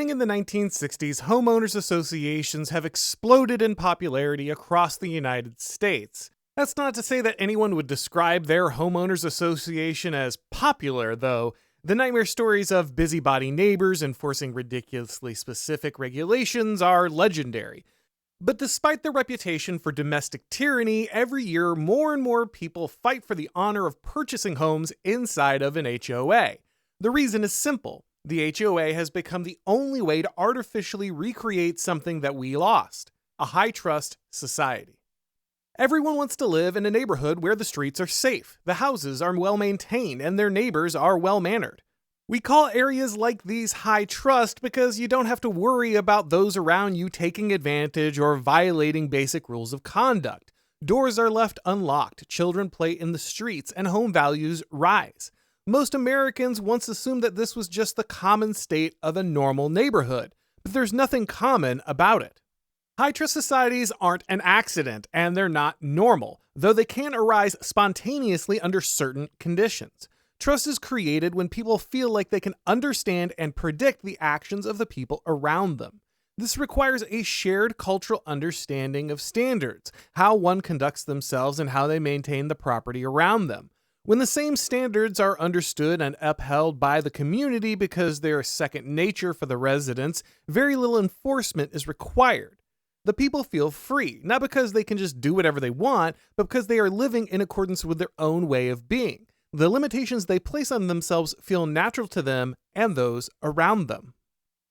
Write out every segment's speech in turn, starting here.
Beginning in the 1960s, homeowners associations have exploded in popularity across the United States. That's not to say that anyone would describe their homeowners association as popular, though. The nightmare stories of busybody neighbors enforcing ridiculously specific regulations are legendary. But despite their reputation for domestic tyranny, every year more and more people fight for the honor of purchasing homes inside of an HOA. The reason is simple. The HOA has become the only way to artificially recreate something that we lost: a high-trust society. Everyone wants to live in a neighborhood where the streets are safe, the houses are well-maintained, and their neighbors are well-mannered. We call areas like these high-trust because you don't have to worry about those around you taking advantage or violating basic rules of conduct. Doors are left unlocked, children play in the streets, and home values rise. Most Americans once assumed that this was just the common state of a normal neighborhood, but there's nothing common about it. High-trust societies aren't an accident, and they're not normal, though they can arise spontaneously under certain conditions. Trust is created when people feel like they can understand and predict the actions of the people around them. This requires a shared cultural understanding of standards, how one conducts themselves and how they maintain the property around them. When the same standards are understood and upheld by the community because they're second nature for the residents, very little enforcement is required. The people feel free, not because they can just do whatever they want, but because they are living in accordance with their own way of being. The limitations they place on themselves feel natural to them and those around them.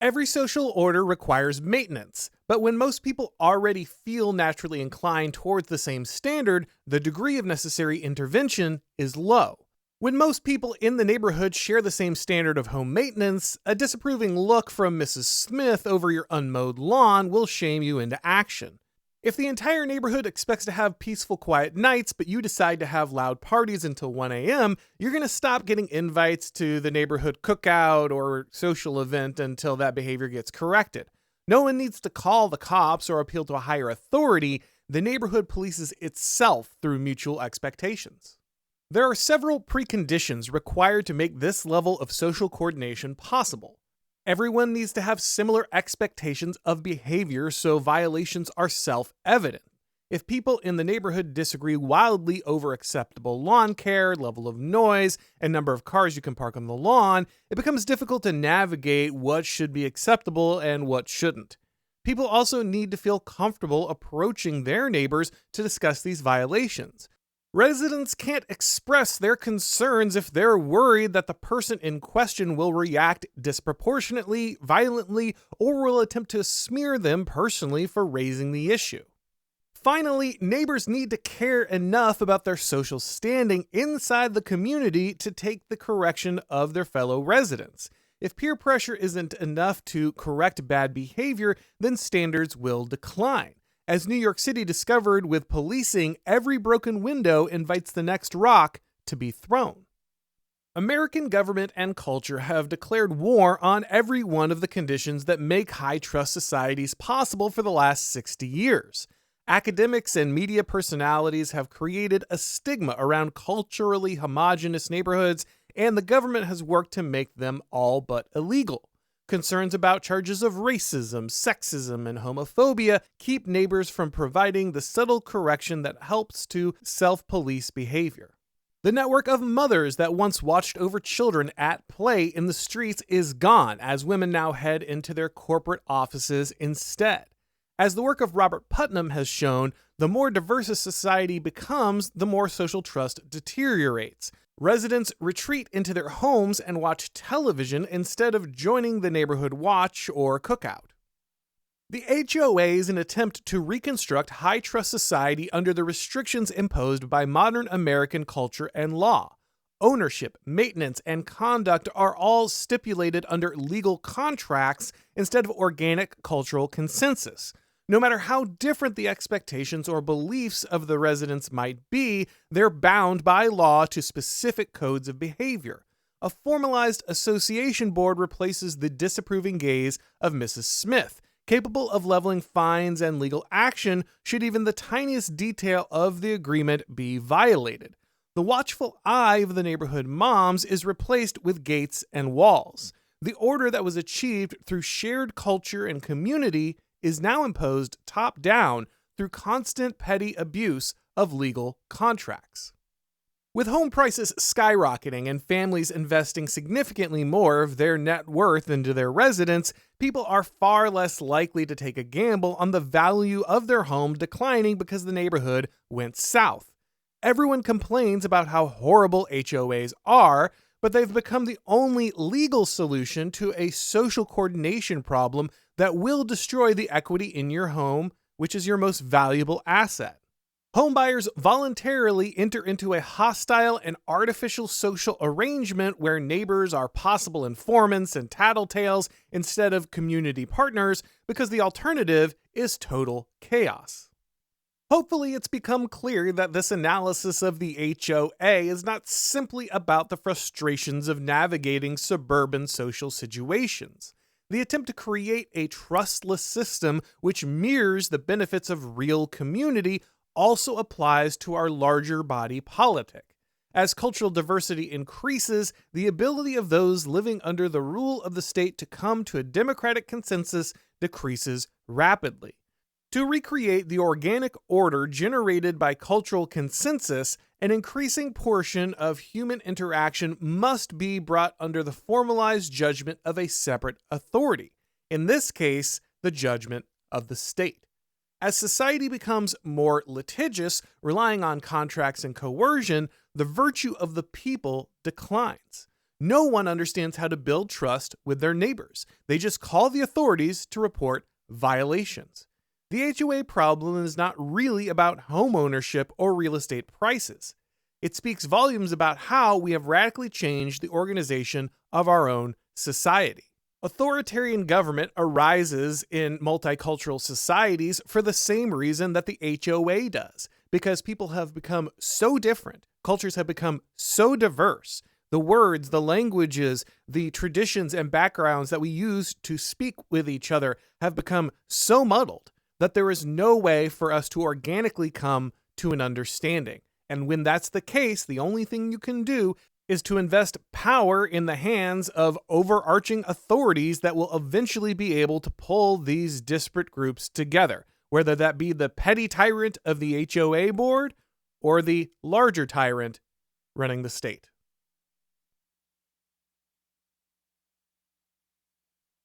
Every social order requires maintenance, but when most people already feel naturally inclined towards the same standard, the degree of necessary intervention is low. When most people in the neighborhood share the same standard of home maintenance, a disapproving look from Mrs. Smith over your unmowed lawn will shame you into action. If the entire neighborhood expects to have peaceful, quiet nights, but you decide to have loud parties until 1 a.m., you're going to stop getting invites to the neighborhood cookout or social event until that behavior gets corrected. No one needs to call the cops or appeal to a higher authority. The neighborhood polices itself through mutual expectations. There are several preconditions required to make this level of social coordination possible. Everyone needs to have similar expectations of behavior so violations are self-evident. If people in the neighborhood disagree wildly over acceptable lawn care, level of noise, and number of cars you can park on the lawn, it becomes difficult to navigate what should be acceptable and what shouldn't. People also need to feel comfortable approaching their neighbors to discuss these violations. Residents can't express their concerns if they're worried that the person in question will react disproportionately, violently, or will attempt to smear them personally for raising the issue. Finally, neighbors need to care enough about their social standing inside the community to take the correction of their fellow residents. If peer pressure isn't enough to correct bad behavior, then standards will decline. As New York City discovered with policing, every broken window invites the next rock to be thrown. American government and culture have declared war on every one of the conditions that make high-trust societies possible for the last 60 years. Academics and media personalities have created a stigma around culturally homogenous neighborhoods, and the government has worked to make them all but illegal. Concerns about charges of racism, sexism, and homophobia keep neighbors from providing the subtle correction that helps to self-police behavior. The network of mothers that once watched over children at play in the streets is gone, as women now head into their corporate offices instead. As the work of Robert Putnam has shown, the more diverse a society becomes, the more social trust deteriorates. Residents retreat into their homes and watch television instead of joining the neighborhood watch or cookout. The HOA is an attempt to reconstruct high-trust society under the restrictions imposed by modern American culture and law. Ownership, maintenance, and conduct are all stipulated under legal contracts instead of organic cultural consensus. No matter how different the expectations or beliefs of the residents might be, they're bound by law to specific codes of behavior. A formalized association board replaces the disapproving gaze of Mrs. Smith, capable of leveling fines and legal action should even the tiniest detail of the agreement be violated. The watchful eye of the neighborhood moms is replaced with gates and walls. The order that was achieved through shared culture and community is now imposed top-down through constant petty abuse of legal contracts. With home prices skyrocketing and families investing significantly more of their net worth into their residence, people are far less likely to take a gamble on the value of their home declining because the neighborhood went south. Everyone complains about how horrible HOAs are, but they've become the only legal solution to a social coordination problem that will destroy the equity in your home, which is your most valuable asset. Homebuyers voluntarily enter into a hostile and artificial social arrangement where neighbors are possible informants and tattletales instead of community partners because the alternative is total chaos. Hopefully, it's become clear that this analysis of the HOA is not simply about the frustrations of navigating suburban social situations. The attempt to create a trustless system which mirrors the benefits of real community also applies to our larger body politic. As cultural diversity increases, the ability of those living under the rule of the state to come to a democratic consensus decreases rapidly. To recreate the organic order generated by cultural consensus, an increasing portion of human interaction must be brought under the formalized judgment of a separate authority, in this case, the judgment of the state. As society becomes more litigious, relying on contracts and coercion, the virtue of the people declines. No one understands how to build trust with their neighbors. They just call the authorities to report violations. The HOA problem is not really about home ownership or real estate prices. It speaks volumes about how we have radically changed the organization of our own society. Authoritarian government arises in multicultural societies for the same reason that the HOA does, because people have become so different, cultures have become so diverse, the words, the languages, the traditions and backgrounds that we use to speak with each other have become so muddled that there is no way for us to organically come to an understanding. And when that's the case, the only thing you can do is to invest power in the hands of overarching authorities that will eventually be able to pull these disparate groups together, whether that be the petty tyrant of the HOA board or the larger tyrant running the state.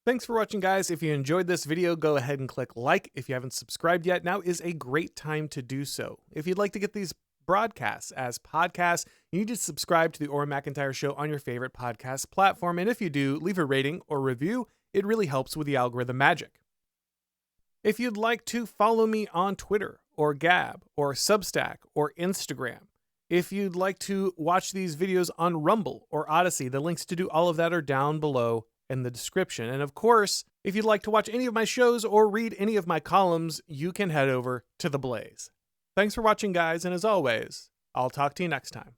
Thanks for watching, guys. If you enjoyed this video, go ahead and click like. If you haven't subscribed yet, now is a great time to do so. If you'd like to get these broadcasts as podcasts, you need to subscribe to the Auron McIntyre Show on your favorite podcast platform, and if you do, leave a rating or review. It really helps with the algorithm magic. If you'd like to follow me on Twitter or Gab or Substack or Instagram, if you'd like to watch these videos on Rumble or Odyssey, the links to do all of that are down below in the description. And of course, if you'd like to watch any of my shows or read any of my columns, you can head over to The Blaze. Thanks for watching, guys, and as always, I'll talk to you next time.